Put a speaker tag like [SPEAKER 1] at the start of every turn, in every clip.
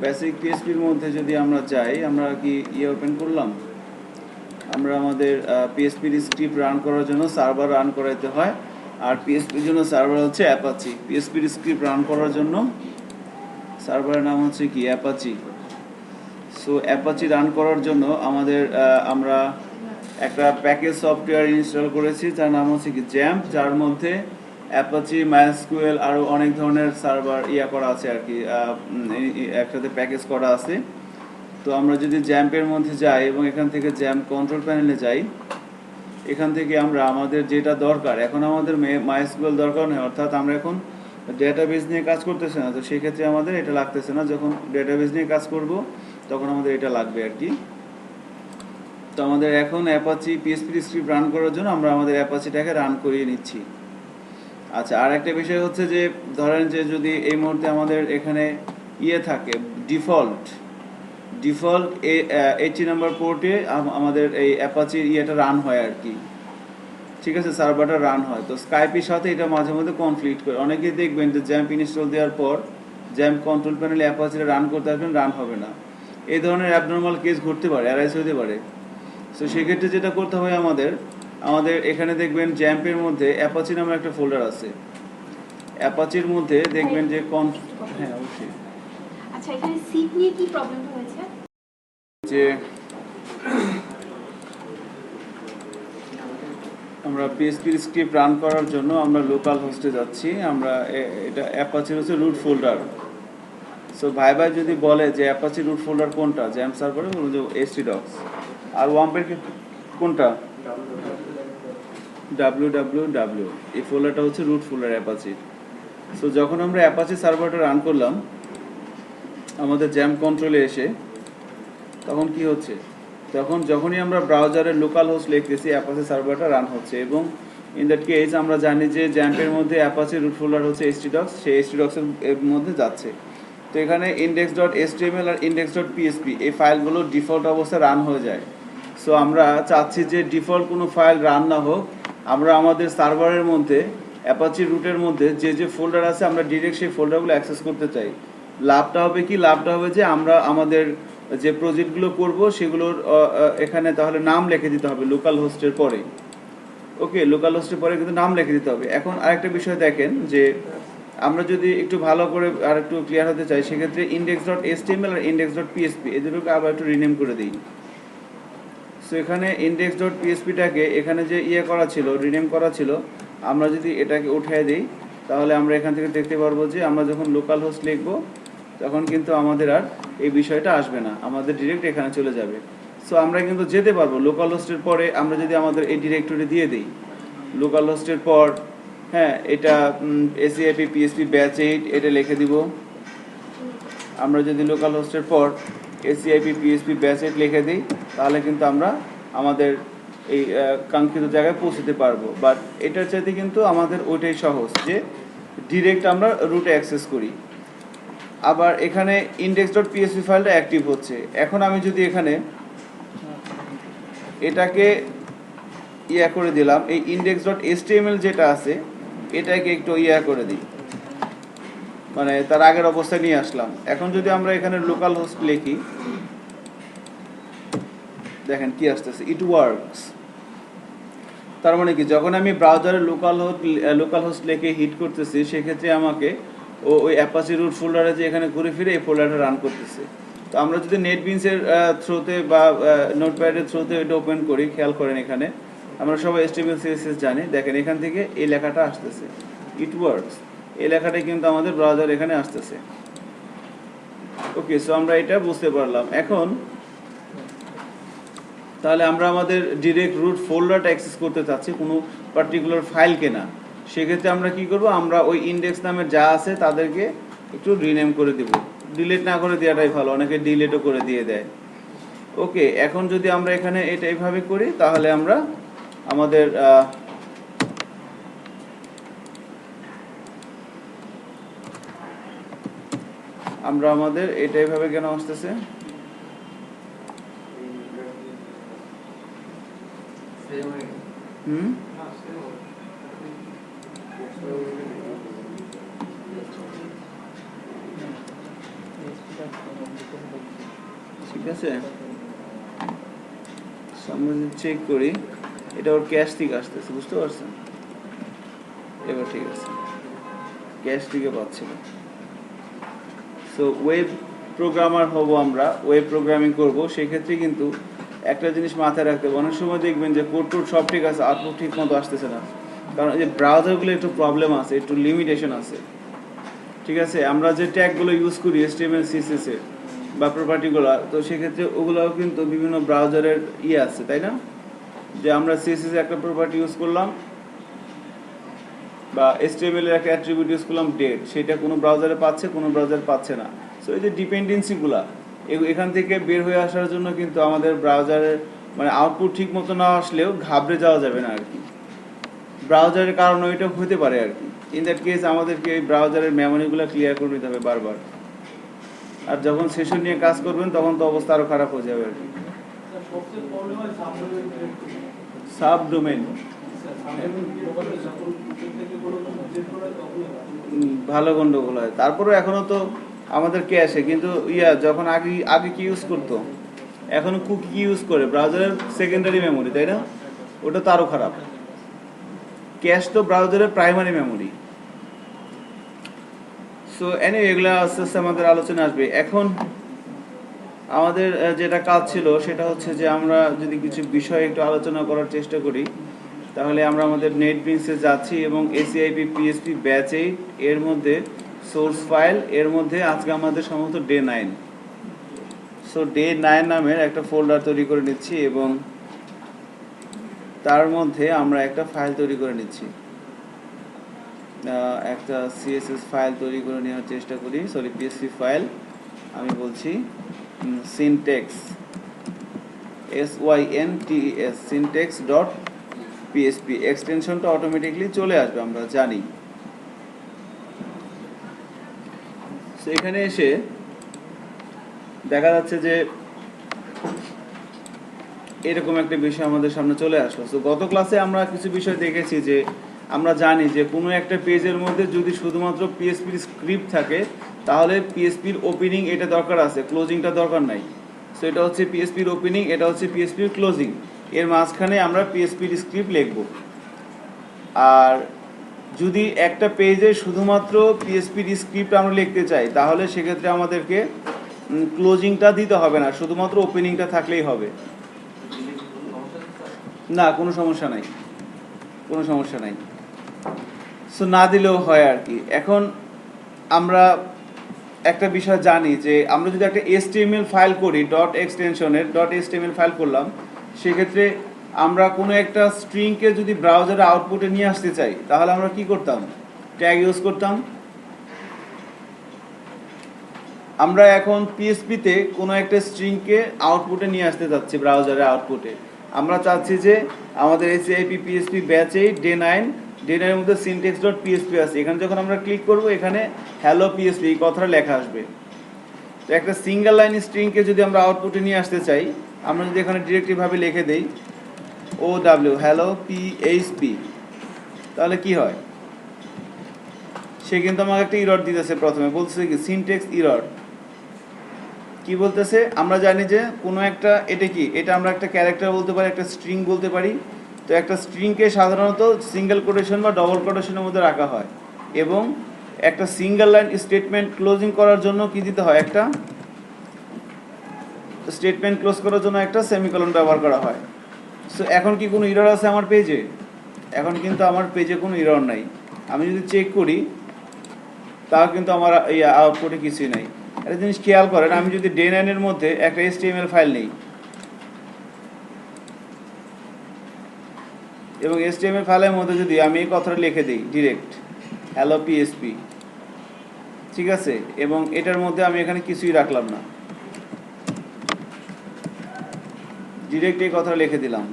[SPEAKER 1] Basic পিএসপির মধ্যে যদি আমরা যাই, আমরা কি ওপেন করলাম, আমরা আমাদের পিএসপির স্ক্রিপ্ট রান করার জন্য সার্ভার রান করাইতে হয়, আর পিএসপির জন্য সার্ভার হচ্ছে অ্যাপাচি। পিএসপির স্ক্রিপ্ট রান করার জন্য সার্ভারের নাম হচ্ছে কি অ্যাপাচি। সো অ্যাপাচি রান করার জন্য আমাদের আমরা একটা প্যাকেজ সফটওয়্যার ইনস্টল করেছি, যার নাম হচ্ছে কি জ্যাম্প, যার মধ্যে অ্যাপাচি, মাইএসকিউএল আরও অনেক ধরনের সার্ভার করা আছে আর কি, একসাথে প্যাকেজ করা আছে। তো আমরা যদি জ্যাম্পের মধ্যে যাই এবং এখান থেকে জ্যাম্প কন্ট্রোল প্যানেলে যাই, এখান থেকে আমরা আমাদের যেটা দরকার, এখন আমাদের মাইএসকিউএল দরকার নেই, অর্থাৎ আমরা এখন ডেটাবেস নিয়ে কাজ করতেছে না, তো সেক্ষেত্রে আমাদের এটা লাগতেছে না। যখন ডেটাবেস নিয়ে কাজ করব তখন আমাদের এটা লাগবে আর কি। তো আমাদের এখন অ্যাপাচি পিএসপি স্ক্রিপ্ট রান করার জন্য আমরা আমাদের অ্যাপাচিটাকে রান করিয়ে নিচ্ছি। আচ্ছা, আর একটা বিষয় হচ্ছে যে ধরেন যে যদি এই মুহূর্তে আমাদের এখানে থাকে ডিফল্ট 80 নম্বর পোর্টে আমাদের এই অ্যাপাচির রান হয় আর কি, ঠিক আছে, সার্ভারটা রান হয়। তো স্কাইপের সাথে এটা মাঝে মধ্যে কনফ্লিক্ট করে। অনেকেই দেখবেন যে জ্যাম্প ইনস্টল দেওয়ার পর জ্যাম্প কন্ট্রোল প্যানেলে অ্যাপাচিটা রান করতে আসবেন, রান হবে না। এই ধরনের অ্যাবনর্মাল কেস ঘটতে পারে, অ্যারাইজ হতে পারে। সো সেক্ষেত্রে যেটা করতে হয় আমাদের এখানে দেখবেন জ্যাম্পের মধ্যে অ্যাপাচি নামের একটা ফোল্ডার আছে। অ্যাপাচির মধ্যে দেখবেন যে হ্যাঁ অবশ্যই।
[SPEAKER 2] আচ্ছা, এখানে সিট নিয়ে কি প্রবলেমটা হয়েছে?
[SPEAKER 1] যে আমরা পিএসপির স্ক্রিপ্ট রান করার জন্য আমরা লোকাল হোস্টে যাচ্ছি। আমরা এটা অ্যাপাচির হচ্ছে রুট ফোল্ডার। সো ভাই যদি বলে যে অ্যাপাচি রুট ফোল্ডার কোনটা, জ্যাম্প সার্ভারে বলুন যে htdocs, আর ওয়াম্পের কোনটা www, এই ফোল্ডারটা হচ্ছে রুট ফোল্ডার অ্যাপাচির। সো যখন আমরা অ্যাপাচি সার্ভারটা রান করলাম আমাদের জ্যাম্প কন্ট্রোলে এসে, তখন কি হচ্ছে, তখন যখনই আমরা ব্রাউজারের লোকাল হোস্ট লিখতেছি অ্যাপাচি সার্ভারটা রান হচ্ছে, এবং ইন দ্যাট কেস আমরা জানি যে জ্যাম্পের মধ্যে অ্যাপাচি রুট ফোল্ডার হচ্ছে htdocs, সেই htdocs এর মধ্যে যাচ্ছে। তো এখানে index.html আর index.php এই ফাইলগুলো ডিফল্ট অবস্থায় রান হয়ে যায়। সো আমরা চাচ্ছি যে ডিফল্ট কোনো ফাইল রান না হোক, আমরা আমাদের সার্ভারের মধ্যে অ্যাপাচি রুটের মধ্যে যে ফোল্ডার আছে আমরা ডিরেক্ট সেই ফোল্ডারগুলো অ্যাক্সেস করতে চাই। লাভটা হবে কি, লাভটা হবে যে আমরা আমাদের যে প্রজেক্টগুলো করব সেগুলোর এখানে তাহলে নাম লিখে দিতে হবে লোকাল হোস্টের পরে। ওকে, লোকাল হোস্টের পরে কিন্তু নাম লিখে দিতে হবে। এখন আরেকটা বিষয় দেখেন যে আমরা যদি একটু ভালো করে আর একটু ক্লিয়ার হতে চাই, সেক্ষেত্রে index.html আর index.php এই দুটোকে আবার একটু রিনেম করে দিই। সো এখানে index.phpটাকে এখানে যে করা ছিল, রিনেম করা ছিল, আমরা যদি এটাকে উঠিয়ে দিই তাহলে আমরা এখান থেকে দেখতে পারবো যে আমরা যখন লোকাল হোস্ট লিখব তখন কিন্তু আমাদের আর এই বিষয়টা আসবে না, আমাদের ডিরেক্ট এখানে চলে যাবে। সো আমরা কিন্তু যেতে পারবো লোকাল হোস্টের পরে, আমরা যদি আমাদের এই ডিরেক্টরি দিয়ে দিই লোকাল হোস্টের পর, হ্যাঁ, এটা ACIP PSP ব্যাচ 8 এটা লিখে দিব। আমরা যদি লোকাল হোস্টের পর ACIP PSP ব্যাচ 8 লিখে দিই তাহলে কিন্তু আমরা আমাদের এই কাঙ্ক্ষিত জায়গায় পৌঁছতে পারবো। বাট এটার চাইতে কিন্তু আমাদের ওইটাই সহজ যে ডিরেক্ট আমরা রুটে অ্যাক্সেস করি। আবার এখানে index.php ফাইলটা অ্যাক্টিভ হচ্ছে। এখন আমি যদি এখানে এটাকে করে দিলাম, এই index.html যেটা আছে এটাকে একটু করে দিই, মানে তার আগের অবস্থায় নিয়ে আসলাম। এখন যদি আমরা এখানে লোকাল হোস্ট লিখি, দেখেন কি আসতেছে, ইট ওয়ার্কস। তার মানে কি, যখন আমি ব্রাউজারে লোকাল হোস্ট লিখে হিট করতেছি সেক্ষেত্রে আমাকে ওই অ্যাপাচি রুট ফোল্ডারে যে এখানে ঘুরে ফিরে এই ফোল্ডারটা রান করতেছে। তো আমরা যদি নেটবিনসের থ্রুতে বা নোটপ্যাডের থ্রুতে এটা ওপেন করি, খেয়াল করেন এখানে আমরা সবাই HTML CSS জানি, দেখেন এখান থেকে এই লেখাটা আসতেছে, ইট ওয়ার্কস, এই লেখাটাই কিন্তু আমাদের ব্রাউজার এখানে আসতেছে। ওকে, সো আমরা এটা বুঝতে পারলাম। এখন তাহলে আমরা আমাদের ডিরেক্ট রুট ফোল্ডারটা অ্যাক্সেস করতে চাচ্ছি কোনো পার্টিকুলার ফাইলকে না, সেক্ষেত্রে আমরা কি করব, আমরা ওই ইন্ডেক্স নামে যা আছে তাদেরকে একটু রিনেম করে দেব। ডিলিট না করে দেওয়াটাই ভালো, অনেকে ডিলিটও করে দিয়ে দেয়। ওকে, এখন যদি আমরা এখানে এটা এইভাবে করি তাহলে আমরা আমাদের এটা এইভাবে কেন আসতেছে, ঠিক আছে, সামনে যদি চেক করি এটা ওর ক্যাশ থেকে আসতেছে, বুঝতে পারছেন? এবার ঠিক আছে, ক্যাশ থেকে পাচ্ছিল। সো ওয়েব প্রোগ্রামার হব আমরা, ওয়েব প্রোগ্রামিং করব, সেক্ষেত্রে কিন্তু একটা জিনিস মাথায় রাখতে হবে, অনেক সময় দেখবেন যে কোড টোড সব ঠিক আছে, আউটপুট ঠিক মতো আসতেছে না, কারণ এই যে ব্রাউজারগুলো একটু প্রবলেম আছে, একটু লিমিটেশন আছে। ঠিক আছে, আমরা যে ট্যাগগুলো ইউজ করি HTML CSS এর বা প্রপার্টিগুলো, তো সেক্ষেত্রে ওগুলোও কিন্তু বিভিন্ন ব্রাউজারের আছে, তাই না? যে আমরা CSS একটা প্রপার্টি ইউজ করলাম বা HTML এর একটা অ্যাট্রিবিউট ইউজ করলাম ডেট, সেটা কোনো ব্রাউজারে পাচ্ছে, কোনো ব্রাউজার পাচ্ছে না। সো এই যে ডিপেন্ডেন্সিগুলো, এখান থেকে বের হয়ে আসার জন্য কিন্তু আমাদের ব্রাউজারের মানে আউটপুট ঠিক মতো না আসলেও ঘাবড়ে যাওয়া যাবে না আর কি। ব্রাউজারের কারণে ওইটা হতে পারে আর কি। ইন দ্যাট কেস আমাদেরকে এই ব্রাউজারের মেমোরিগুলো ক্লিয়ার করে নিতে হবে বারবার। আর যখন সেশন নিয়ে কাজ করবেন তখন তো অবস্থা আরও খারাপ হয়ে যাবে আর কি। সাব ডোমেন ভালো গন্ডগোল হয়, তারপরেও এখনো তো আমাদের ক্যাশে কিন্তু যখন আগে আগে কি ইউজ করতো, এখনো কুকি কি ইউজ করে ব্রাউজারের সেকেন্ডারি মেমোরি, তাই না? ওটা তো আরও খারাপ। ক্যাশ তো ব্রাউজারের প্রাইমারি মেমোরি। সো এগুলো আস্তে আস্তে আমাদের আলোচনা আসবে। এখন আমাদের যেটা কাজ ছিল সেটা হচ্ছে যে আমরা যদি কিছু বিষয় একটু আলোচনা করার চেষ্টা করি, তাহলে আমরা আমাদের নেটবিনসে যাচ্ছি এবং ACIP PSP ব্যাচ 8 এর মধ্যে সোর্স ফাইল, এর মধ্যে আজকে আমাদের সম্ভবত ডে 9। সো ডে 9 নামের একটা ফোল্ডার তৈরি করে নিচ্ছি এবং তার মধ্যে আমরা একটা ফাইল তৈরি করে নিচ্ছি, একটা CSS ফাইল তৈরি করে নেওয়ার চেষ্টা করি, সরি PSP ফাইল আমি বলছি, সিনট্যাক্স SYNTEX syntax.psp, এক্সটেনশনটা অটোমেটিকলি চলে আসবে আমরা জানি। সো এখানে এসে দেখা যাচ্ছে যে এরকম একটা বিষয় আমাদের সামনে চলে আসলো। সো গত ক্লাসে আমরা কিছু বিষয় দেখেছি যে আমরা জানি যে কোনো একটা পেজের মধ্যে যদি শুধুমাত্র PSPর স্ক্রিপ্ট থাকে তাহলে PSPর ওপেনিং এটা দরকার আছে, ক্লোজিংটা দরকার নাই। সো এটা হচ্ছে PSPর ওপেনিং, এটা হচ্ছে PSPর ক্লোজিং, এর মাঝখানে আমরা PSPর স্ক্রিপ্ট লিখব। আর যদি একটা পেজে শুধুমাত্র PSPর স্ক্রিপ্ট আমরা লিখতে চাই তাহলে সেক্ষেত্রে আমাদেরকে ক্লোজিংটা দিতে হবে না, শুধুমাত্র ওপেনিংটা থাকলেই হবে। না, কোনো সমস্যা নাই, কোনো সমস্যা নাই। সো না দিলেও হয় আর কি। এখন আমরা একটা বিষয় জানি যে আমরা যদি একটা HTML ফাইল করি, ডট এক্সটেনশনের .html ফাইল করলাম, সেক্ষেত্রে আমরা কোনো একটা স্ট্রিংকে যদি ব্রাউজারে আউটপুটে নিয়ে আসতে চাই তাহলে আমরা কি করতাম? ট্যাগ ইউজ করতাম। আমরা এখন PSPতে কোনো একটা স্ট্রিংকে আউটপুটে নিয়ে আসতে চাচ্ছি, ব্রাউজারে আউটপুটে আমরা চাচ্ছি যে আমাদের ACIP PSP batch 8 day 9, day 9 এর মধ্যে syntax.psp আছে, এখানে যখন আমরা ক্লিক করব এখানে হ্যালো PSP এই কথাটা লেখা আসবে। তো একটা সিঙ্গেল লাইন স্ট্রিংকে যদি আমরা আউটপুটে নিয়ে আসতে চাই, আমরা যদি এখানে ডিরেক্টলিভাবে লিখে দেই OW হ্যালো PHP, তাহলে কি হয়? সে কিন্তু আমাকে একটা ইরর দিতেছে, প্রথমে বলতেছে কি সিনট্যাক্স ইরর। কি বলতেছে? আমরা জানি যে কোনো একটা, এটা কি, এটা আমরা একটা ক্যারেক্টার বলতে পারি, একটা স্ট্রিং বলতে পারি। তো একটা স্ট্রিংকে সাধারণত সিঙ্গেল কোটেশন বা ডবল কোটেশনের মধ্যে রাখা হয় এবং একটা সিঙ্গেল লাইন স্টেটমেন্ট ক্লোজিং করার জন্য কি দিতে হয়? একটা স্টেটমেন্ট ক্লোজ করার জন্য একটা সেমিকোলন ব্যবহার করা হয়। সো এখন কি কোনো ইরর আছে আমার পেজে? এখন কিন্তু আমার পেজে কোনো ইরর নাই। আমি যদি চেক করি তাও কিন্তু আমার এই আউটপুটে কিছুই নাই। একটা জিনিস খেয়াল করেন, আমি যদি ডে 9 এর মধ্যে একটা HTML ফাইল নেই এবং HTML ফাইলের মধ্যে যদি আমি এই কথাটা লিখে দিই ডিরেক্ট হ্যালো PSP, ঠিক আছে, এবং এটার মধ্যে আমি এখানে কিছুই রাখলাম না, ডিরেক্ট এই কথাটা লিখে দিলাম,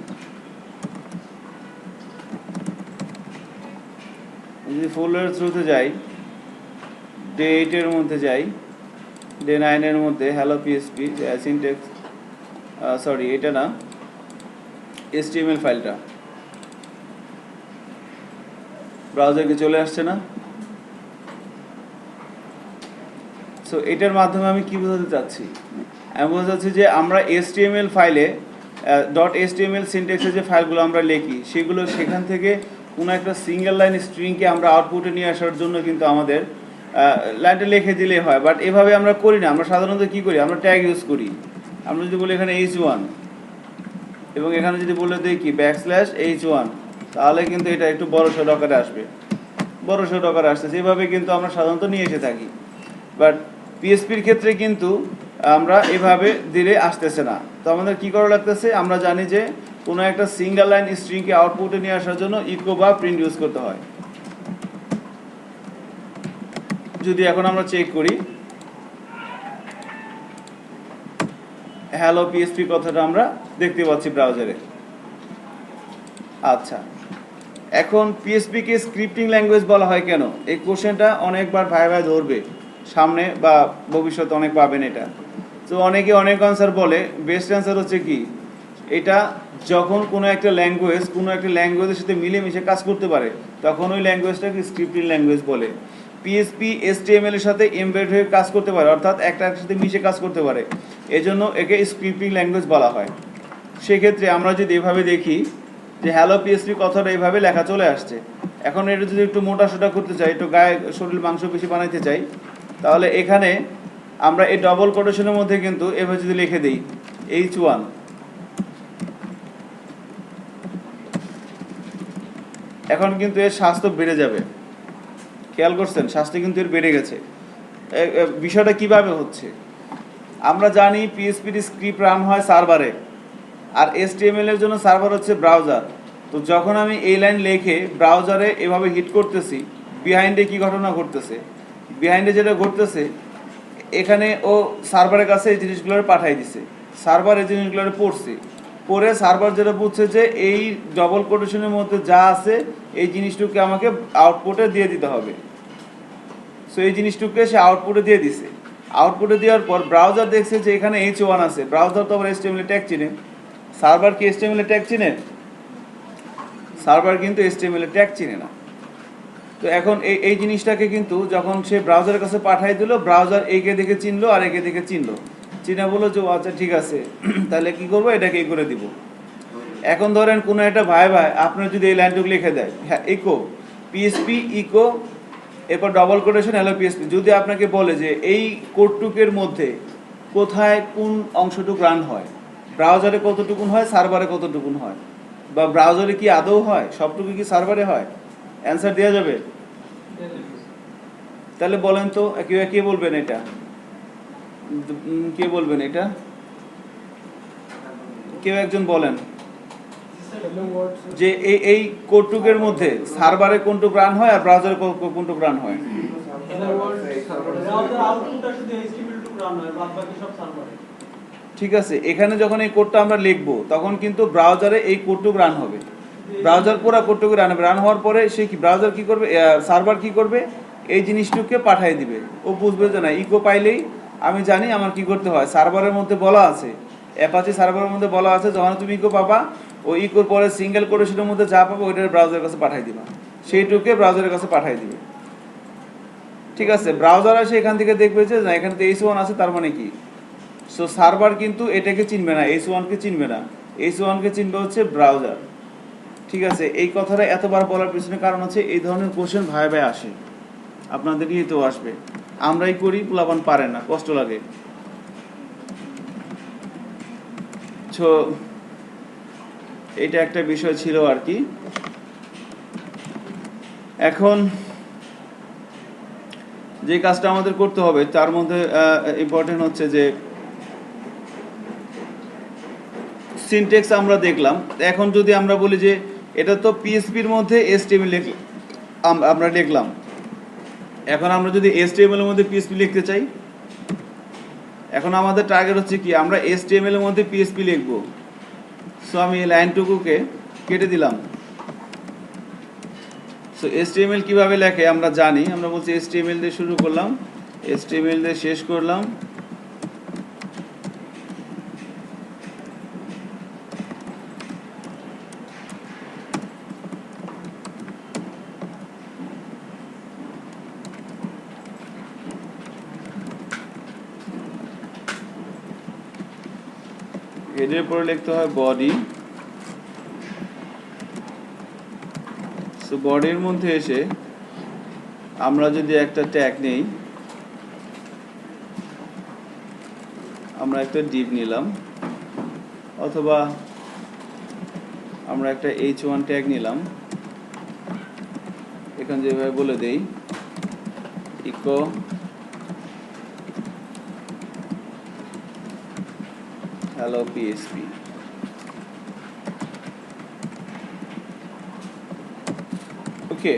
[SPEAKER 1] যদি ফোল্ডারের থ্রুতে যাই, ডে 8 এর মধ্যে যাই, ডে 9 এর মধ্যে হ্যালো PSP সিনট্যাক্স, সরি এটা না, HTML ফাইলটা ব্রাউজারকে চলে আসছে না? সো এটার মাধ্যমে আমি কি বোঝাতে চাচ্ছি, আমি বোঝাতে চাচ্ছি যে আমরা HTML ফাইলে .html সিনট্যাক্সের যে ফাইলগুলো আমরা লিখি সেগুলো সেখান থেকে কোনো একটা সিঙ্গেল লাইন স্ট্রিংকে আমরা আউটপুটে নিয়ে আসার জন্য কিন্তু আমাদের লাইনটা লিখে দিলেই হয়, বাট এভাবে আমরা করি না। আমরা সাধারণত কী করি, আমরা ট্যাগ ইউজ করি। আমরা যদি বলি এখানে h1 এবং এখানে যদি বলে দিই কি \h1, তাহলে কিন্তু এটা একটু বড়সড় আকারে আসবে, বড়সড় আকারে আসতেছে। এভাবে কিন্তু আমরা সাধারণত নিয়ে এসে থাকি, বাট পিএসপির ক্ষেত্রে কিন্তু আমরা এভাবে দিলে আসতেছে না। তো আমাদের কী করা লাগতেছে, আমরা জানি যে কোনো একটা সিঙ্গেল লাইন স্ট্রিংকে আউটপুটে নিয়ে আসার জন্য ইকো বা প্রিন্ট ইউজ করতে হয়। যদি এখন আমরা চেক করি হ্যালো পিএসপি কথাটা আমরা দেখতে পাচ্ছি ব্রাউজারে। আচ্ছা, এখন পিএসপিকে স্ক্রিপ্টিং ল্যাঙ্গুয়েজ বলা হয় কেন, এই কোশ্চেনটা অনেকবার ভাই ধরবে সামনে বা ভবিষ্যতে অনেক পাবেন এটা। তো অনেকে অনেক আনসার বলে, বেস্ট অ্যান্সার হচ্ছে কি, এটা যখন কোনো একটা ল্যাঙ্গুয়েজের সাথে মিলেমিশে কাজ করতে পারে তখন ওই ল্যাঙ্গুয়েজটাকে স্ক্রিপ্টিং ল্যাঙ্গুয়েজ বলে। পিএসপি HTML এর সাথে এমবেড হয়ে কাজ করতে পারে, অর্থাৎ একটার সাথে মিশে কাজ করতে পারে, এজন্য একে স্ক্রিপ্টিং ল্যাঙ্গুয়েজ বলা হয়। সেক্ষেত্রে আমরা যদি এভাবে দেখি যে হ্যালো পিএসপি কথাটা এইভাবে লেখা চলে আসছে। এখন এটা যদি একটু মোটাসোটা করতে চাই, একটু গায়ে শরীর মাংস বেশি বানাইতে চাই, তাহলে এখানে আমরা এই ডবল কোটেশনের মধ্যে কিন্তু এভাবে যদি লিখে দিই h1, এখন কিন্তু এর স্বাস্থ্য বেড়ে যাবে। খেয়াল করছেন, স্বাস্থ্য কিন্তু এর বেড়ে গেছে। বিষয়টা কিভাবে হচ্ছে, আমরা জানি পিএসপির স্ক্রিপ্ট রান হয় সার্ভারে, আর HTML এর জন্য সার্ভার হচ্ছে ব্রাউজার। তো যখন আমি এই লাইন লিখে ব্রাউজারে এভাবে হিট করতেছি, বিহাইন্ডে কি ঘটনা ঘটতেছে, বিহাইন্ডে যেটা ঘটতেছে, এখানে ও সার্ভারের কাছে এই জিনিসগুলো পাঠিয়ে দিছে, সার্ভার এই জিনিসগুলো পড়ে সার্ভার যেটা বুঝছে যে এই ডবল কোটেশনের মধ্যে যা আছে এই জিনিসটুকে আমাকে আউটপুটে দিয়ে দিতে হবে। সো এই জিনিসটুকে সে আউটপুটে দিয়ে দিছে। আউটপুটে দেওয়ার পর ব্রাউজার দেখছে যে এখানে h1 আছে, ব্রাউজার তো আবার HTML ট্যাগ চিনে, সার্ভার কি HTML ট্যাগ চিনে? সার্ভার কিন্তু HTML ট্যাগ চিনে না। তো এখন এই জিনিসটাকে কিন্তু যখন সে ব্রাউজারের কাছে পাঠিয়ে দিল, ব্রাউজার একে দেখে চিনলো আর একে দেখে চিনলো, চিনা বললো যে আচ্ছা ঠিক আছে, তাহলে কি করবো, এটাকে এই করে দিব। এখন ধরেন কোনো একটা ভাই আপনার যদি এই লাইনটুকু লিখে দেয়, হ্যাঁ ইকো পিএসপি ইকো এরপর ডবল কোটেশন হ্যালো পিএসপি, যদি আপনাকে বলে যে এই কোডটুকের মধ্যে কোথায় কোন অংশটুক রান হয়, ব্রাউজারে কতটুকুন হয়, সার্ভারে কতটুকুন হয়, বা ব্রাউজারে কি আদৌ হয়, সবটুকু কি সার্ভারে হয়, অ্যান্সার দেওয়া যাবে? তাহলে বলেন তো কে বলবেন এটা, কে বলবেন এটা, কেউ একজন বলেন যে এই কোডটুকের মধ্যে সার্ভারে কোনটুক রান হয় আর ব্রাউজারে কোনটুক রান হয়। ঠিক আছে, এখানে যখন এই কোডটা আমরা লিখবো তখন কিন্তু ব্রাউজারে এই কোডটুক রান হবে, ব্রাউজার পুরো কোডটুকু রান হবে। রান হওয়ার পরে সে কি ব্রাউজার কি করবে, সার্ভার কি করবে, এই জিনিসটুকে পাঠিয়ে দিবে। ও বুঝবে যে না ইকো পাইলেই আমি জানি আমার কি করতে হয়। সার্ভারের মধ্যে বলা আছে, অ্যাপাচি সার্ভারের মধ্যে বলা আছে যখন তুমি ইকো পাবা, ওই ইকোর পরে সিঙ্গেল কোটেশনের মধ্যে যা পাবো ওইটার ব্রাউজারের কাছে পাঠিয়ে দিবা, সেইটুকে ব্রাউজারের কাছে পাঠিয়ে দিবে। ঠিক আছে, ব্রাউজার আসে এখান থেকে দেখবে যে না এখানে তো h1 আছে, তার মানে কি, সো সার্ভার কিন্তু এটাকে চিনবে না, h1 কে চিনবে না, h1 কে চিনবে হচ্ছে ব্রাউজার। ঠিক আছে, এই কথাটা এতবার বলার পিছনে কারণ হচ্ছে এই ধরনের কোশ্চেন ভাই আসে, আপনাদের ইয়েতেও আসবে, আমরাই করি, পোলাপান পারে না, কষ্ট লাগে। তো এটা একটা বিষয় ছিল আর কি। এখন যে কাজটা আমাদের করতে হবে তার মধ্যে ইম্পর্টেন্ট হচ্ছে যে সিনট্যাক্স আমরা দেখলাম। এখন যদি আমরা বলি যে এটা তো পিএসপির মধ্যে HTML আমরা লিখলাম, এখন আমরা যদি HTML এর মধ্যে পিএসপি লিখতে চাই, এখন আমাদের টার্গেট হচ্ছে কি আমরা HTML এর মধ্যে পিএসপি লিখবো। সো আমি এই লাইনটুকুকে কেটে দিলাম। সো HTML কিভাবে লেখে আমরা জানি, আমরা বলছি HTML দিয়ে শুরু করলাম, HTML দিয়ে শেষ করলাম, হেডের পরে লিখতে হয় বডি। সো বডির মধ্যে এসে আমরা যদি একটা ট্যাগ নেই, আমরা একটা ডিভ নিলাম, অথবা আমরা একটা h1 ট্যাগ নিলাম, এখানে যেভাবে বলে দেই ইকো হ্যালো পিএসপি। ওকে,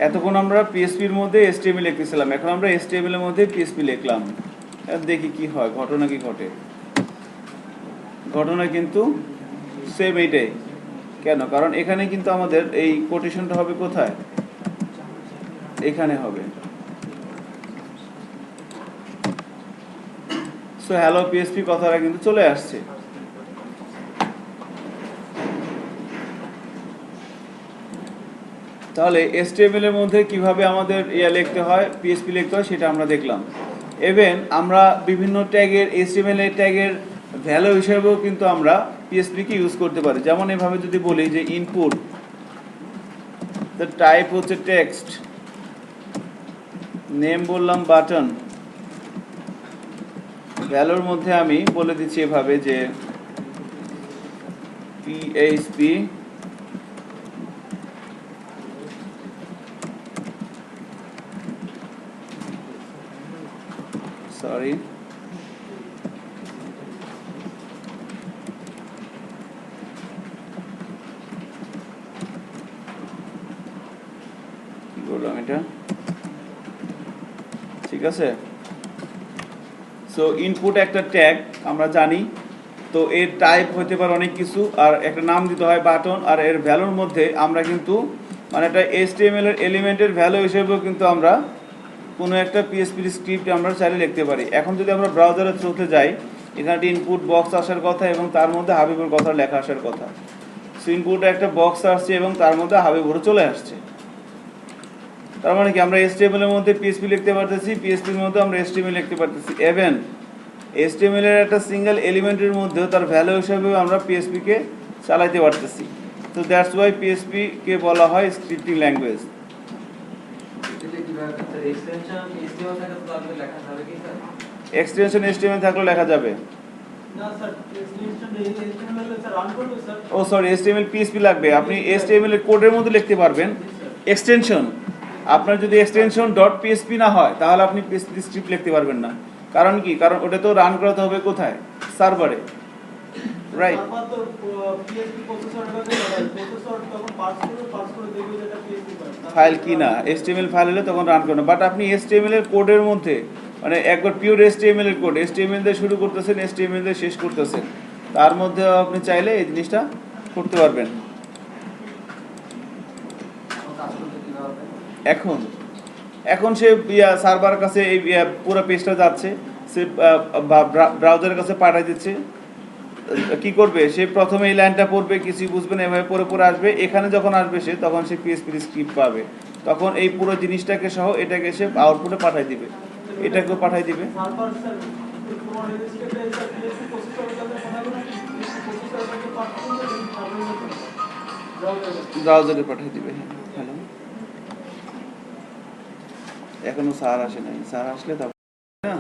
[SPEAKER 1] এতক্ষণ আমরা পিএসপির মধ্যে এসটিএমএল লিখতেছিলাম, এখন আমরা এসটিএমএল এর মধ্যে পিএসপি লিখলাম। দেখি কি হয়, ঘটনা কি ঘটে। ঘটনা কিন্তু সেম এইটাই। কেন? কারণ এখানে কিন্তু আমাদের এই কোটেশনটা হবে কোথায়? এখানে হবে। সো হ্যালো পিএসপি কথাটা কিন্তু চলে আসছে। তাহলে এসটিএমএল এর মধ্যে কিভাবে আমাদের লিখতে হয়, পিএসপি লিখতে হয়, সেটা আমরা দেখলাম। ইভেন আমরা বিভিন্ন ট্যাগের, এসটিএমএল এর ট্যাগের ভ্যালু হিসেবেও কিন্তু আমরা পিএসপি কে ইউজ করতে পারি। যেমন এভাবে যদি বলি যে ইনপুট, দ্য টাইপ হচ্ছে টেক্সট, নেম বললাম বাটন, ভ্যালুর মধ্যে আমি বলে দিচ্ছি এভাবে যে পিএইচপি সরি কি বললাম এটা, ঠিক আছে। সো ইনপুট একটা ট্যাগ আমরা জানি, তো এর টাইপ হতে পারে অনেক কিছু, আর একটা নাম দিতে হয় বাটন, আর এর ভ্যালুর মধ্যে আমরা কিন্তু মানে একটা এইচটিএমএল এর এলিমেন্টের ভ্যালু হিসেবেও কিন্তু আমরা কোনো একটা পিএসপি স্ক্রিপ্ট আমরা চাইলে লিখতে পারি। এখন যদি আমরা ব্রাউজারের থ্রুতে যাই, এখানে একটা ইনপুট বক্স আসার কথা এবং তার মধ্যে হাবিবুর কথা লেখা আসার কথা। সো ইনপুটে একটা বক্স আসছে এবং তার মধ্যে হাবিবুর চলে আসছে। তার মানে কি আমরা এইচটিএমএল এর মধ্যে পিএসপি লিখতে পারতেছি, পিএসপির মধ্যে আমরা এইচটিএমএল লিখতে পারতেছি। ইভেন এইচটিএমএল এর একটা সিঙ্গেল এলিমেন্টের মধ্যেও তার ভ্যালু হিসেবে আমরা পিএসপি কে চালাতে পারতেছি। তো দ্যাটস ওয়াই পিএসপি কে বলা হয় স্ক্রিপ্টিং ল্যাঙ্গুয়েজ। এক্সটেনশন এইচটিএমএল থাকলে লেখা যাবে
[SPEAKER 3] না স্যার, এক্সটেনশন এইচটিএমএল এ স্যার রান করবে স্যার।
[SPEAKER 1] ও সরি, এইচটিএমএল পিএসপি লাগবে। আপনি এইচটিএমএল এর কোডের মধ্যে লিখতে পারবেন এক্সটেনশন। আপনার যদি এক্সটেনশন ডট পিএসপি না হয় তাহলে আপনি পিএসপি স্ক্রিপ্ট লিখতে পারবেন না। কারণ কি? কারণ ওটা তো রান করাতে হবে কোথায়? সার্ভারে, রাইট?
[SPEAKER 3] তারপর তো পিএসপি প্রসেসরের কাছে যাবে, প্রসেসর তখন পার্স করে দেখবে যে এটা পিএসপি
[SPEAKER 1] ফাইল কি না, এইচটিএমএল ফাইল হলে তখন রান করবে। বাট আপনি এইচটিএমএল এর কোডের মধ্যে মানে একবার পিওর এইচটিএমএল এর কোড, এইচটিএমএল দিয়ে শুরু করতেছেন, এইচটিএমএল দিয়ে শেষ করতেছেন, তার মধ্যে আপনি চাইলে এই জিনিসটা করতে পারবেন। এখন এখন সে সার্ভারের কাছে এই পুরো পেজটা যাচ্ছে, সে ব্রাউজারের কাছে পাঠিয়ে দিচ্ছে। কি করবে? সে প্রথমে এই লাইনটা পড়বে, কিছুই বুঝবে না, এভাবে পড়ে পড়ে আসবে। এখানে যখন আসবে সে, তখন সে পিএসপি স্ক্রিপ্ট পাবে, তখন এই পুরো জিনিসটাকে সহ এটাকে সে আউটপুটে পাঠিয়ে দিবে, এটাকেও পাঠিয়ে দিবে,
[SPEAKER 3] সার্ভার স্যার তোমার রেজিস্টারে স্যার পিএসপি প্রসেসরের কাছে পাঠাবে না, প্রসেসরের কাছে পাঠাবে না, সার্ভারের
[SPEAKER 1] ব্রাউজারে পাঠিয়ে দিবে। হ্যালো, এখনো স্যার আসে নাই, স্যার আসলে তারপর না।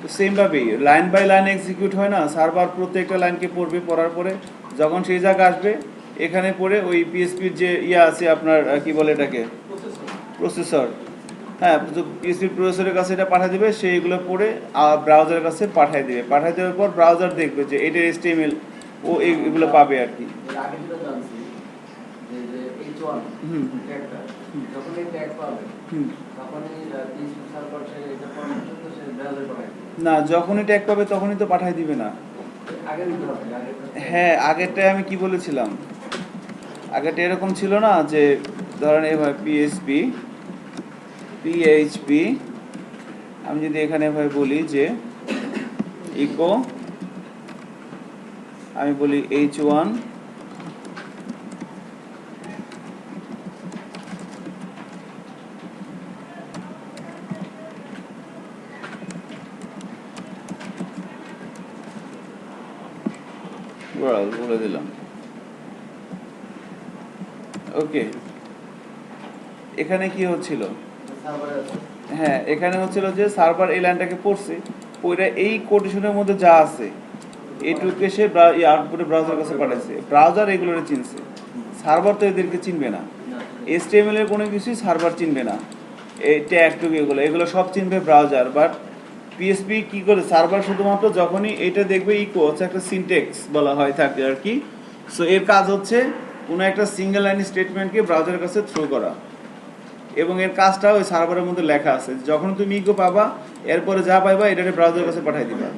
[SPEAKER 1] তো সেম ভাবেই লাইন বাই লাইন এক্সিকিউট হয় না, সার্ভার প্রত্যেকটা লাইনকে পড়বে, পড়ার পরে যখন সেই জায়গা আসবে এখানে পড়ে ওই পিএসপির যে আছে আপনার কি বলে এটাকে, প্রসেসর, হ্যাঁ, পিএসপির প্রসেসরের কাছে এটা পাঠিয়ে দেবে, সে এগুলো পড়ে ব্রাউজারের কাছে পাঠিয়ে দেবে। পাঠিয়ে দেওয়ার পর ব্রাউজার দেখবে যে এটার এইচটিএমএল, ও এগুলো পাবে আর কি। না, যখনই ট্যাগ পাবে তখনই তো পাঠিয়ে দিবে না। হ্যাঁ, আগেরটায় আমি কি বলেছিলাম, আগেরটা এরকম ছিল না যে ধরেন এভাবে পিএইচপি, আমি যদি এখানে এভাবে বলি যে ইকো, আমি বলি h1
[SPEAKER 3] স্যার
[SPEAKER 1] বলে দিলাম। ওকে, এখানে কি হচ্ছিল? হ্যাঁ, এখানে হচ্ছিল যে সার্ভার এই লাইনটাকে পড়ছে, ওইটা এই কোটেশনের মধ্যে যা আছে এইটুকুকে সে আউটপুটে ব্রাউজার কাছে পাঠাইছে। ব্রাউজার এগুলোরে চিনছে, সার্ভার তো এদেরকে চিনবে না। HTML এর কোনো কিছুই সার্ভার চিনবে না, এই ট্যাগটুক এগুলো সব চিনবে ব্রাউজার। বাট PHP কি করে, সার্ভার শুধুমাত্র যখনই এটা দেখবে ইকো হচ্ছে একটা সিনটেক্স বলা হয় থাকে আর কি। সো এর কাজ হচ্ছে কোনো একটা সিঙ্গেল লাইন স্টেটমেন্টকে ব্রাউজারের কাছে থ্রো করা, এবং এর কাজটা ওই সার্ভারের মধ্যে লেখা আছে। যখন তুমি ইকো পাবা, এরপরে যা পাইবা এটাকে ব্রাউজারের কাছে পাঠিয়ে দিবা,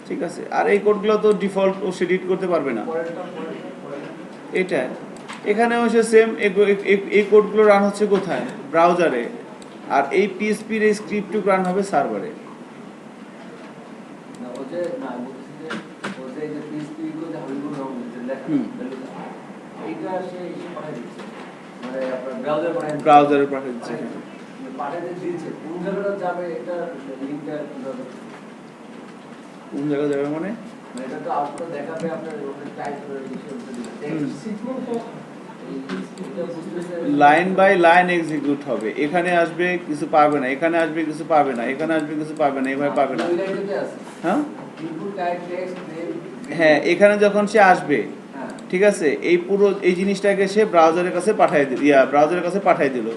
[SPEAKER 1] ঠিক আছে? আর এই কোডগুলো তো ডিফল্ট ও সে এডিট করতে পারবে না। এটা এখানেও সে সেম, এই কোডগুলো রান হচ্ছে কোথায়? ব্রাউজারে। আর এই PHP-র এই স্ক্রিপ্টটুকু রান হবে সার্ভারে। ব্রাউজারে পাঠিয়ে দিচ্ছে। কোন জায়গায় যাবে মানে? লাইন বাই লাইন এক্সিকিউট হবে। এখানে আসবে কিছু পাবে না, এখানে আসবে কিছু পাবে না, এখানে আসবে কিছু পাবে না, এভাবে পাবে না। হ্যাঁ হ্যাঁ, এখানে যখন সে আসবে, ঠিক আছে, এই পুরো এই জিনিসটাকে সে ব্রাউজারের কাছে পাঠিয়ে দিল,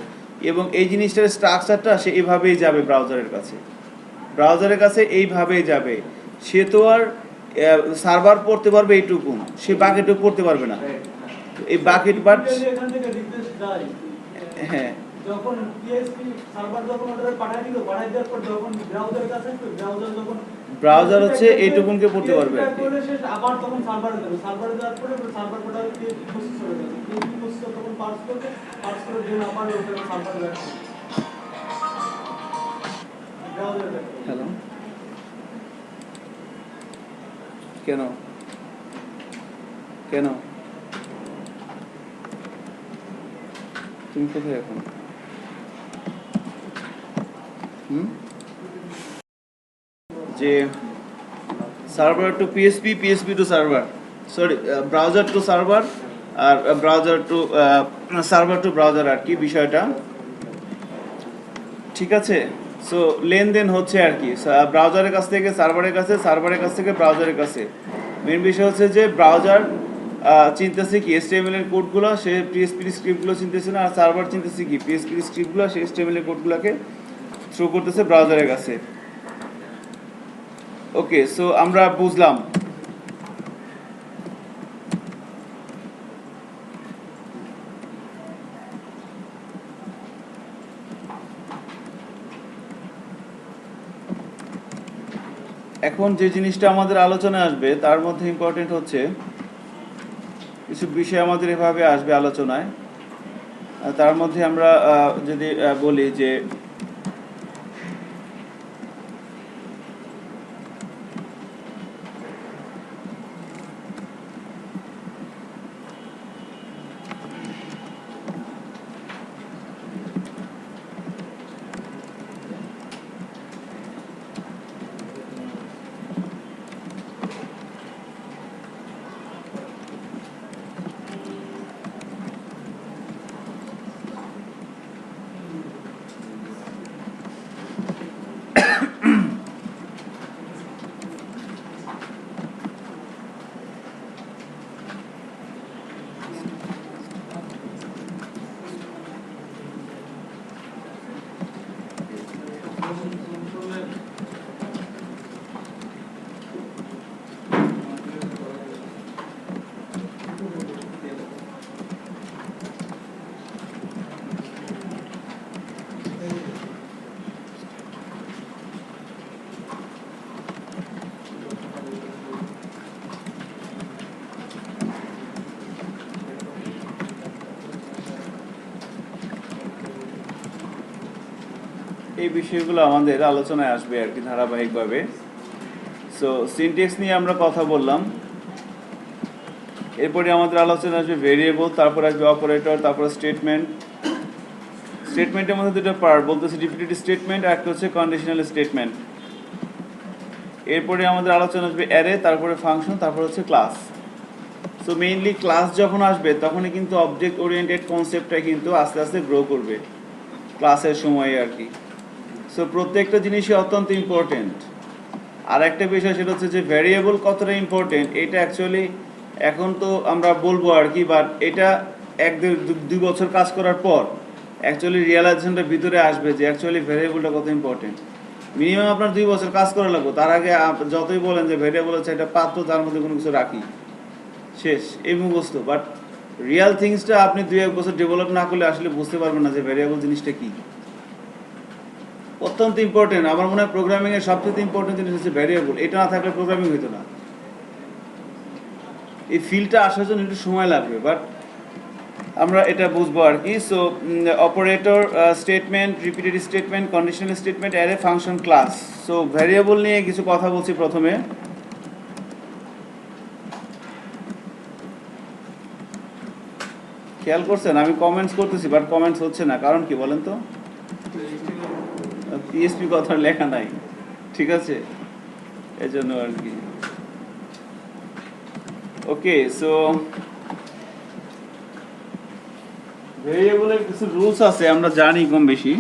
[SPEAKER 1] এবং এই জিনিসটার স্ট্রাকচারটা সে এইভাবেই যাবে ব্রাউজারের কাছে এইভাবেই যাবে। সে তো আর সার্ভার পড়তে পারবে এইটুকু, সে বাকিটুকু পড়তে পারবে না। এই বাকিট বাট
[SPEAKER 3] এখান থেকে রিকোয়েস্ট যায়,
[SPEAKER 1] হ্যাঁ,
[SPEAKER 3] যখন PHP সার্ভার যখন অর্ডার পাঠিয়ে দিল, পাঠিয়ে দেওয়ার পর যখন ব্রাউজারের কাছে
[SPEAKER 1] ব্রাউজার হচ্ছে এইটুকুনকে পড়তে পারবে আর কি।
[SPEAKER 3] আবার তখন সার্ভারে যাবে, সার্ভারে যাওয়ার পরে সার্ভার কোডটা PHP প্রসেসরে যাবে, PHP প্রসেসর তখন পার্স করে দেন আবার ওখানে সার্ভারে যাবে, ব্রাউজারে যাবে।
[SPEAKER 1] হ্যালো, কেন কেন তুমি কোথায় এখন? যে server to PHP, PHP to server, sorry browser to server, আর browser to server to browser আর কি বিষয়টা, ঠিক আছে? সো লেনদেন হচ্ছে আর কি ব্রাউজারের কাছ থেকে সার্ভারের কাছে, সার্ভারের কাছ থেকে ব্রাউজারের কাছে। মেন বিষয় হচ্ছে যে ব্রাউজার চিনতেছে কি HTML এর কোডগুলো, সে PHP এর স্ক্রিপ্টগুলো চিনতেছে না, আর সার্ভার চিনতেছে কি PHP এর স্ক্রিপ্টগুলো, সে HTML এর কোডগুলোকে থ্রো করতেছে ব্রাউজারের কাছে। ওকে, সো আমরা বুঝলাম। এখন যে জিনিসটা আমাদের আলোচনায় আসবে তার মধ্যে ইম্পর্টেন্ট হচ্ছে কিছু বিষয় আমাদের এভাবে আসবে আলোচনায়। তার মধ্যে আমরা যদি বলি যে এই বিষয়গুলো আমাদের আলোচনায় আসবে আর কি ধারাবাহিকভাবে। সো সিনট্যাক্স নিয়ে আমরা কথা বললাম, এরপরে আমাদের আলোচনা আসবে ভেরিয়েবল, তারপর আসবে অপারেটর, তারপর স্টেটমেন্ট। স্টেটমেন্টের মধ্যে দুটো পার্ট বলতেছে, রিপিটেড স্টেটমেন্ট আর একটা হচ্ছে কন্ডিশনাল স্টেটমেন্ট। এরপরে আমাদের আলোচনা আসবে অ্যারে, তারপরে ফাংশন, তারপর হচ্ছে ক্লাস। সো মেইনলি ক্লাস যখন আসবে তখনই কিন্তু অবজেক্ট ওরিয়েন্টেড কনসেপ্টটা কিন্তু আস্তে আস্তে গ্রো করবে ক্লাসের সময়ে আর কি। সো প্রত্যেকটা জিনিসই অত্যন্ত ইম্পর্টেন্ট। আর একটা বিষয় সেটা হচ্ছে যে ভ্যারিয়েবল কতটা ইম্পর্টেন্ট এটা অ্যাকচুয়ালি এখন তো আমরা বলবো আর কি, বাট এটা 1-2 বছর কাজ করার পর অ্যাকচুয়ালি রিয়েলাইজেশনটা ভিতরে আসবে যে অ্যাকচুয়ালি ভ্যারিয়েবলটা কত ইম্পর্টেন্ট। মিনিমাম আপনার 2 বছর কাজ করা লাগবে, তার আগে যতই বলেন যে ভ্যারিয়েবল হচ্ছে একটা পাত্র, তার মধ্যে কোনো কিছু রাখি, শেষ, এই মুখস্থ। বাট রিয়াল থিংসটা আপনি 2-1 বছর ডেভেলপ না করলে আসলে বুঝতে পারবেন না যে ভ্যারিয়েবল জিনিসটা কি। অত্যন্ত ইম্পর্টেন্ট। আমার মনে হয় প্রোগ্রামিং এর সবচেয়ে ইম্পর্টেন্ট জিনিস হচ্ছে ভ্যারিয়েবল। এটা না থাকলে প্রোগ্রামিং হইতো না। এই ফিল্ডটা আসার জন্য একটু সময় লাগবে, বাট আমরা এটা বুঝবো আর কি। So operator, statement, repeated statement, conditional statement, array, function, class. So variable নিয়ে কিছু কথা বলছি প্রথমে। খেয়াল করছেন আমি কমেন্টস করতেছি বাট কমেন্টস হচ্ছে না, কারণ কি বলেন তো? পিএসপি কথা লেখা নাই, ঠিক আছে, এই জন্য আর কি। ওকে, সো ভেরিয়েবলের কিছু রুলস আছে আমরা জানি কম বেশি।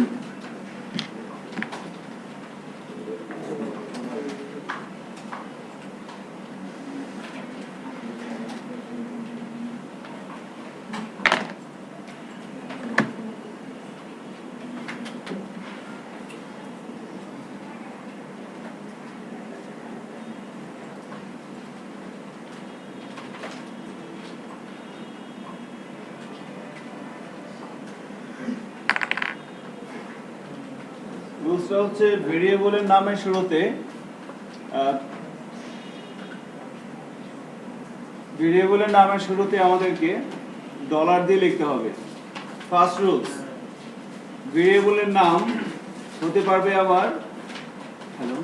[SPEAKER 1] রুলসটা হচ্ছে ভেরিয়েবলের নামের শুরুতে আমাদেরকে ডলার দিয়ে লিখতে হবে। ফার্স্ট রুলস, ভেরিয়েবলের নাম হতে পারবে আবার, হ্যালো,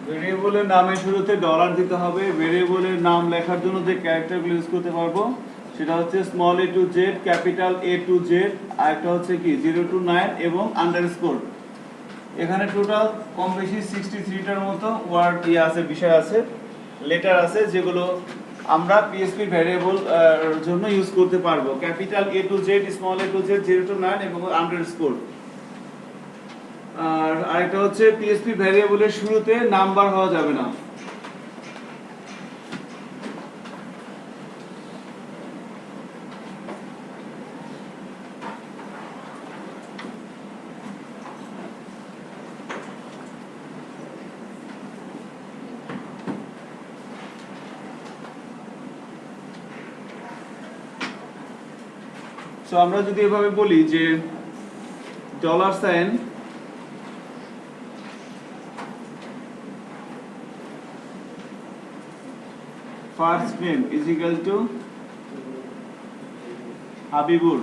[SPEAKER 1] ভেরিয়েবলের নামের শুরুতে ডলার দিতে হবে। ভেরিয়েবলের নাম লেখার জন্য যে ক্যারেক্টারগুলো ইউজ করতে পারবো সেটা হচ্ছে small a to z, capital A to z, আর একটা হচ্ছে কি 0 to 9 এবং আন্ডারস্কোর। এখানে টোটাল কম বেশি 63টার মতো ওয়ার্ড আছে, বিষয় আছে, লেটার আছে, যেগুলো আমরা পিএসপি ভ্যারিয়েবল জন্য ইউজ করতে পারবো। Capital A to z, small a to z, 0 to 9 এবং আন্ডারস্কোর। আর আরেকটা হচ্ছে পিএসপি ভ্যারিয়েবলের শুরুতে নাম্বার হওয়া যাবে না। সো আমরা যদি এভাবে বলি যে $, first name is equal to Habibur,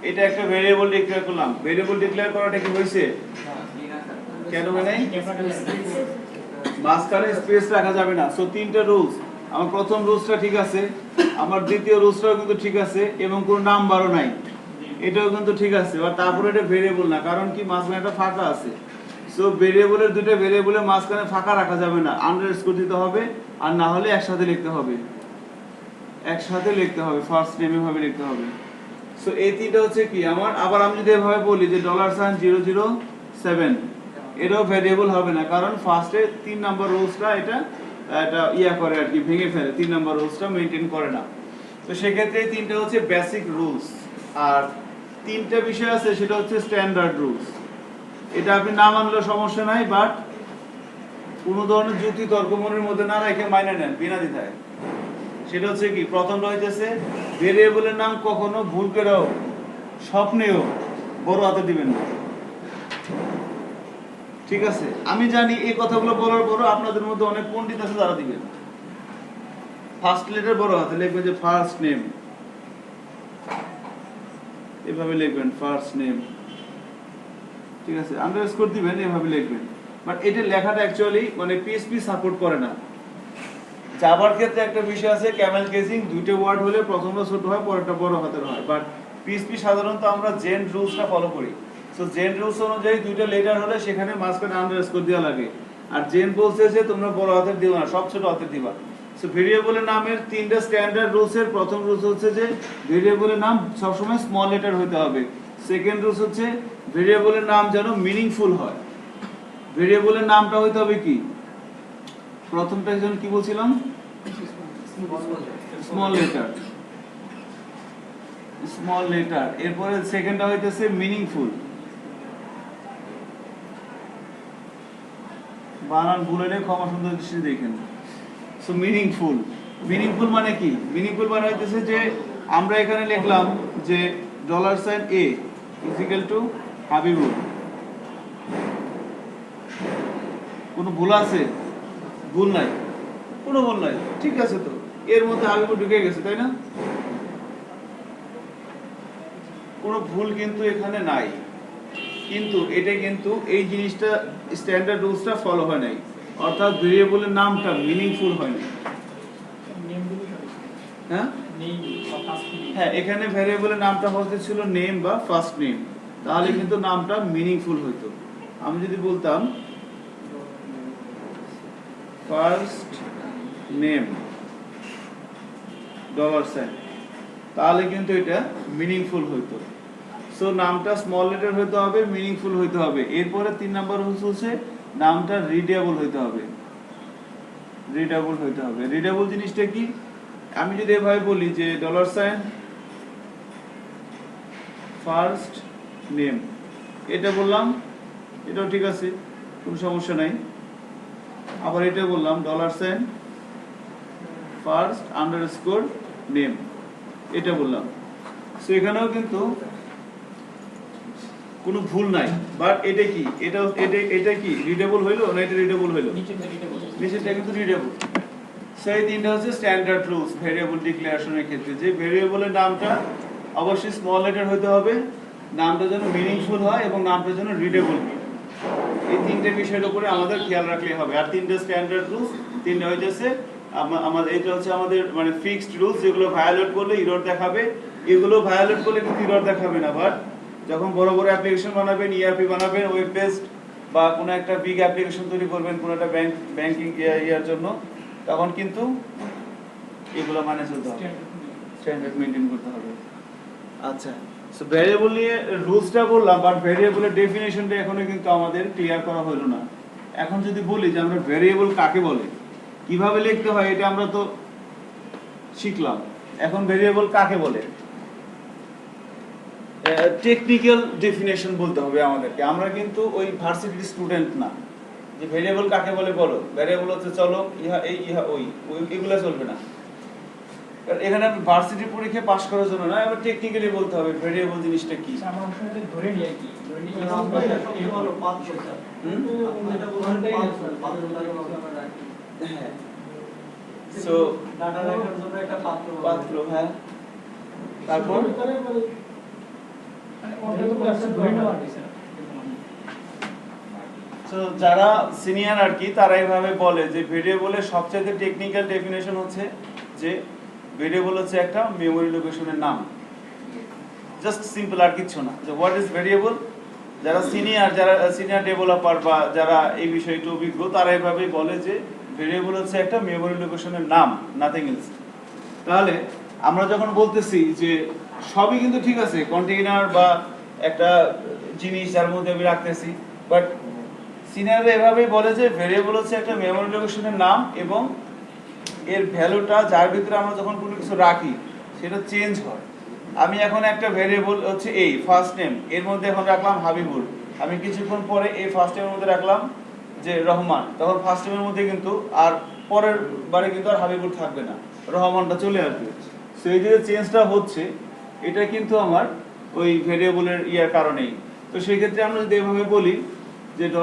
[SPEAKER 1] এটা একটা ভেরিয়েবল ডিক্লেয়ার করলাম। ভেরিয়েবল ডিক্লেয়ার করাটা কি হয়েছে? কেন হয় নাই? মাঝখানে স্পেস রাখা যাবে না। সো 3টা রুলস, আমার প্রথম রুলসটা ঠিক আছে, আমার দ্বিতীয় রুলসটাও কিন্তু ঠিক আছে, এবং কোনো নাম্বারও নাই, এটাও কিন্তু ঠিক আছে। আর তারপরে এটা ভেরিয়েবল না, কারণ কি মাঝখানে একটা ফাঁকা আছে। সো ভেরিয়েবলের দুটো ভেরিয়েবলের মাঝখানে ফাঁকা রাখা যাবে না, আন্ডারস্কোর দিতে হবে, আর না হলে একসাথে লিখতে হবে, ফার্স্ট নেম এভাবে লিখতে হবে। সো এই 3টা হচ্ছে কি আমার। আবার আমি যদি এভাবে বলি যে $007, এটাও ভেরিয়েবল হবে না, কারণ ফার্স্টে 3 নাম্বার রুলসটা এটা করে আর কি, ভেঙে ফেলে, 3 নাম্বার রুলসটা মেইনটেইন করে না। তো সেক্ষেত্রে 3টা হচ্ছে বেসিক রুলস। আর 3টা বিষয় আছে, সেটা হচ্ছে স্ট্যান্ডার্ড রুলস। এটা আপনি না মানলেও সমস্যা নাই, বাট কোনো ধরনের যুক্তি তর্ক মনের মধ্যে না রেখে মাইনে নেন বিনা দ্বিধায়। সেটা হচ্ছে কি, প্রথমটা হইতেছে ভেরিয়েবলের নাম কখনো ভুল করেও স্বপ্নেও বড় হাতে দিবেন না, ঠিক আছে? আমি জানি এই কথাগুলো বলার পরও আপনাদের মধ্যে অনেক পণ্ডিত আছে যারা দিবেন, ফার্স্ট লেটার বড় হাতে লিখবেন যে ফার্স্ট নেম, এভাবে লিখবেন ফার্স্ট নেম, ঠিক আছে, আন্ডারস্কোর দিবেন, এভাবে লিখবেন। বাট এটা লেখাটা অ্যাকচুয়ালি মানে পিএইচপি সাপোর্ট করে না। জাভার ক্ষেত্রে একটা বিষয় আছে, ক্যামেল কেসিং, দুইটা ওয়ার্ড হলে প্রথমটা ছোট হয় পরেরটা বড় হাতের হয়, বাট পিএইচপি সাধারণত আমরা জেন রুলসটা ফলো করি। সো জেন রুলস অনুযায়ী দুইটা লেটার হলে সেখানে মাঝখানে আন্ডারস্কোর দেওয়া লাগে। আর জেন বলছে যে তোমরা বড় হাতের দিও না, সব ছোট হাতের দিবা। সো ভেরিয়েবলের নামের তিনটা স্ট্যান্ডার্ড রুলসের প্রথম রুলস হচ্ছে যে ভেরিয়েবলের নাম সবসময় স্মল লেটার হতে হবে। সেকেন্ড রুলস হচ্ছে ভেরিয়েবলের নাম যেন মিনিংফুল হয়। ভেরিয়েবলের নামটা হইতে হবে কি, প্রথমটা যেন কি বলছিলাম, স্মল লেটার, স্মল লেটার। এরপরে সেকেন্ডটা হইতেছে মিনিংফুল, বানান ভুল হলে ক্ষমা সুন্দর দৃষ্টি দেখেন। সো মিনিংফুল, মিনিংফুল মানে কি, মিনিংফুল মানে হইতেছে যে আমরা এখানে লিখলাম যে $a ইকুয়াল টু হাবিবুর, কোনো ভুল আছে? ভুল নাই, কোনো ভুল নাই, ঠিক আছে। তো এর মধ্যে হাবিবুর ঢুকে গেছে, তাই না? কোনো ভুল কিন্তু এখানে নাই, কিন্তু এটা কিন্তু এই জিনিসটা স্ট্যান্ডার্ড রুলসটা ফলো হয় নাই, অর্থাৎ ভেরিয়েবলের নামটা মিনিংফুল হয় না। হ্যাঁ হ্যাঁ, এখানে ভেরিয়েবলের নামটা হতে ছিল নেম বা ফার্স্ট নেম, তাহলে কিন্তু নামটা মিনিংফুল হইতো। আমি যদি বলতাম ফার্স্ট নেম $, তাহলে কিন্তু এটা মিনিংফুল হইতো। সো নামটা স্মল লেটার হইতে হবে, মিনিংফুল হইতে হবে। এরপরে 3 নাম্বার রুলস হচ্ছে নামটা রিডেবল হইতে হবে, রিডেবল হইতে হবে। রিডেবল জিনিসটা কি, আমি যদি এভাবে বলি যে ফার্স্ট নেম, এটা বললাম, এটাও ঠিক আছে, কোনো সমস্যা নাই। আবার এটা বললাম ফার্স্ট আন্ডারস্কোর নেম, এটা বললাম। সো এখানেও কিন্তু কোনো ভুল নাই, বাট এটা কি, এটা কি রিডেবল হইলো না, এটা রিডেবল হইলো, নিচেরটা কিন্তু রিডেবল। সেই তিনটা হচ্ছে স্ট্যান্ডার্ড রুলস ভেরিয়েবল ডিক্লারেশনের ক্ষেত্রে, যে ভেরিয়েবলের নামটা অবশ্যই স্মল লেটার হইতে হবে, নামটা যেন মিনিংফুল হয় এবং নামটা যেন রিডেবল হয়। এই তিনটে বিষয়ের উপরে আমাদের খেয়াল রাখলে হবে। আর তিনটে স্ট্যান্ডার্ড রুলস, তিনটা হইতেছে আমাদের, এটা হচ্ছে আমাদের মানে ফিক্সড রুলস, যেগুলো ভায়োলেট করলে এরর দেখাবে, এগুলো ভায়োলেট করলে কিন্তু এরর দেখাবে না। বাট যখন বড় বড় অ্যাপ্লিকেশন বানাবেন, ইআরপি বানাবেন, ওয়েব বেসড বা কোনো একটা বিগ অ্যাপ্লিকেশন তৈরি করবেন কোনো একটা ব্যাংকিং ইয়ার জন্য, তখন কিন্তু এগুলো মানে চলতে হবে, স্ট্যান্ডার্ড মেইনটেইন করতে হবে। আচ্ছা, সো ভেরিয়েবল নিয়ে রুলসটা বললাম, বাট ভেরিয়েবলের ডেফিনিশনটা এখনো কিন্তু আমাদের ক্লিয়ার করা হলো না। এখন যদি বলি যে আমরা ভেরিয়েবল কাকে বলে, কিভাবে লিখতে হয়, এটা আমরা তো শিখলাম। এখন ভেরিয়েবল কাকে বলে, টেকনিক্যাল ডেফিনেশন বলতে হবে আমাদেরকে। আমরা কিন্তু ওই ভার্সিটির স্টুডেন্ট না যে ভেরিয়েবল কাকে বলে বলো। ভেরিয়েবল হচ্ছে চলো ইহা এই ইহা ওই, এগুলো চলবে না। কারণ এখানে আমি ভার্সিটি পরীক্ষা পাস করার জন্য না, এবার টেকনিক্যালি বলতে হবে ভেরিয়েবল জিনিসটা কি।
[SPEAKER 3] আমরা আসলে ধরে নিই কি, ধরে নিই এটা হলো পাঁচ পয়সা, এটা বলতে
[SPEAKER 1] হ্যাঁ, সো
[SPEAKER 3] ডাটা রাখার জন্য একটা
[SPEAKER 1] পাত্র, হ্যাঁ, তারপর তো যারা সিনিয়র আর কি, তারা এইভাবে বলে যে ভেরিয়েবলের সবচেয়ে টেকনিক্যাল ডেফিনেশন হচ্ছে যে ভেরিয়েবল হচ্ছে একটা মেমোরি লোকেশনের নাম, জাস্ট সিম্পল, আর কিছু না। যে হোয়াট ইজ ভেরিয়েবল, যারা সিনিয়র ডেভেলপার বা যারা এই বিষয়ে একটু অভিজ্ঞ, তারা এইভাবেই বলে যে ভেরিয়েবল হচ্ছে একটা মেমোরি লোকেশনের নাম, নাথিং এলস। তাহলে আমরা যখন বলতেছি যে সবই কিন্তু ঠিক আছে, কন্টেইনার বা একটা জিনিস যার মধ্যে আমি রাখতেছি, বাট সিনিয়ররা এভাবেই বলে যে ভেরিয়েবল হচ্ছে একটা মেমোরি লোকেশনের নাম এবং এর ভ্যালুটা যার ভিতরে আমরা যখন কোনো কিছু রাখি সেটা চেঞ্জ হয়। আমি এখন একটা ভেরিয়েবল হচ্ছে এই ফার্স্ট নেম, এর মধ্যে এখন রাখলাম হাবিবুর, আমি কিছুক্ষণ পরে এই ফার্স্ট নেমের মধ্যে রাখলাম যে রহমান, তখন ফার্স্ট নেমের মধ্যে কিন্তু আর পরের বারে কিন্তু আর হাবিবুর থাকবে না, রহমানটা চলে আসবে। সেই যে চেঞ্জটা হচ্ছে, এটা কিন্তু আমার ওই ভেরিয়েবলের ইয়ার কারণেই। তো সেই ক্ষেত্রে আমরা যদি এভাবে বলি যে $,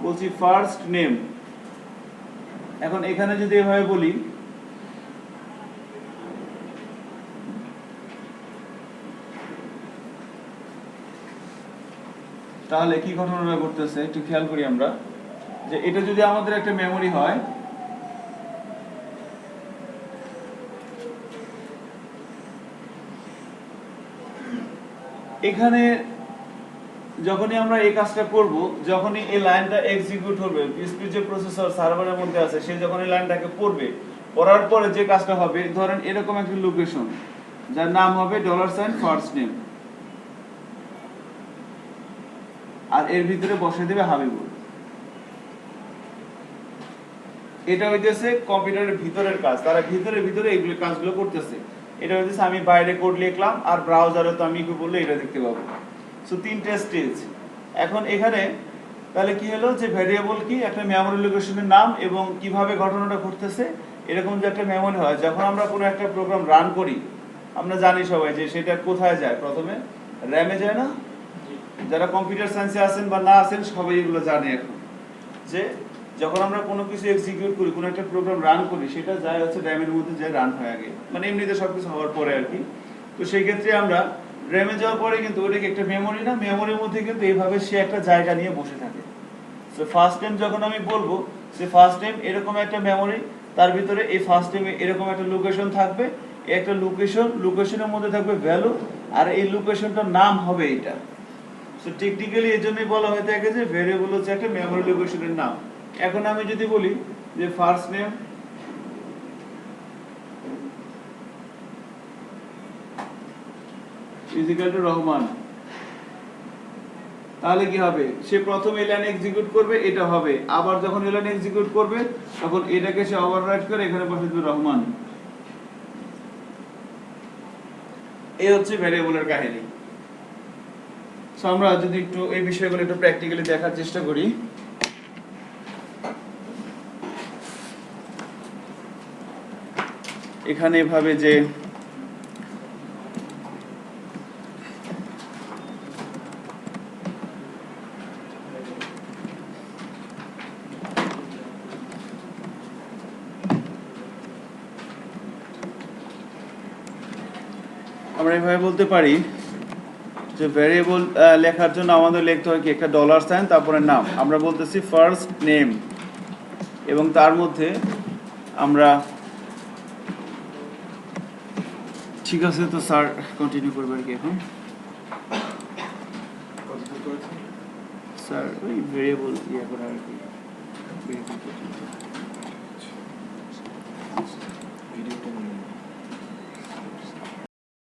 [SPEAKER 1] বলছি ফার্স্ট নেম এখন এখানে যদি এভাবে বলি তাহলে কি ঘটনাটা ঘটতেছে একটু খেয়াল করি আমরা, যে এটা যদি আমাদের একটা মেমরি হয়, এখানে যখনই আমরা এই কাজটা করব, যখনই এই লাইনটা এক্সিকিউট হবে, পিএসপি যে প্রসেসর সার্ভারের মধ্যে আছে সে যখন এই লাইনটাকে পড়বে, পড়ার পরে যে কাজটা হবে, ধরেন এরকম একটা লোকেশন যার নাম হবে $ফার্স্ট নেম, আর এর ভিতরে বসে দেবে হাবিবুল। এটা হইতেছে কম্পিউটারের ভিতরের কাজ, তারা ভিতরে এইগুলো কাজগুলো করতেছে। এটা হইতেছে আমি বাইরে কোড লিখলাম, আর ব্রাউজারে তো আমি কি বললে এটা দেখতে পাবো। সো তিনটে স্টেজ। এখন এখানে তাহলে কি হলো, যে ভ্যারিয়েবল কি একটা মেমরি লোকেশনের নাম এবং কিভাবে ঘটনাটা ঘটতেছে এরকম যে একটা মেমরি হয়। যখন আমরা কোনো একটা প্রোগ্রাম রান করি, আমরা জানি সবাই যে সেটা কোথায় যায়, প্রথমে র্যামে যায় না? যারা কম্পিউটার সায়েন্সে আছেন বা না আছেন সবাই এগুলো জানে এখন, যে যখন আমরা কোনো কিছু এক্সিকিউট করি, কোনো একটা প্রোগ্রাম রান করি, সেটা যায় হচ্ছে র্যামের মধ্যে যায় রান হয় আগে, মানে এমনিতে সবকিছু হওয়ার পরে আর কি। তো সেই ক্ষেত্রে আমরা র্যামে যাওয়ার পরে কিন্তু ওইটাকে একটা মেমরি না, মেমরির মধ্যে কিন্তু এইভাবে সে একটা জায়গা নিয়ে বসে থাকে। সো ফার্স্ট টাইম যখন আমি বলবো সে ফার্স্ট টাইম এরকম একটা মেমরি, তার ভিতরে এই ফার্স্ট টাইমে এরকম একটা লোকেশন থাকবে, একটা লোকেশনের মধ্যে থাকবে ভ্যালু, আর এই লোকেশনটার নাম হবে এটা। সো টেকনিক্যালি এই জন্যই বলা হয়ে থাকে যে ভেরিয়েবল হচ্ছে একটা মেমরি লোকেশনের নাম। এখন আমি যদি বলি যে first name is equal to Rahman, তাহলে কি হবে, সে প্রথম এই লাইন এক্সিকিউট করবে, এটা হবে, আবার যখন এই লাইন এক্সিকিউট করবে তখন এটাকে সে ওভাররাইট করে এখানে বসে দেবে রহমান। এই হচ্ছে ভেরিয়েবলের কাহিনী। সো আমরা যদি একটু এই বিষয়গুলো একটু প্র্যাকটিক্যালি দেখার চেষ্টা করি। এখানে ভাবে যে আমরা এভাবে বলতে পারি যে ভ্যারিয়েবল লেখার জন্য আমাদের লিখতে হয় কি একটা $সাইন, তারপরে নাম। আমরা বলতেছি ফার্স্ট নেম, এবং তার মধ্যে আমরা, ঠিক আছে তো স্যার কন্টিনিউ করবে আর কি। এখন স্যার ওই ভেরিয়েবল ইয়ে করা আর কি।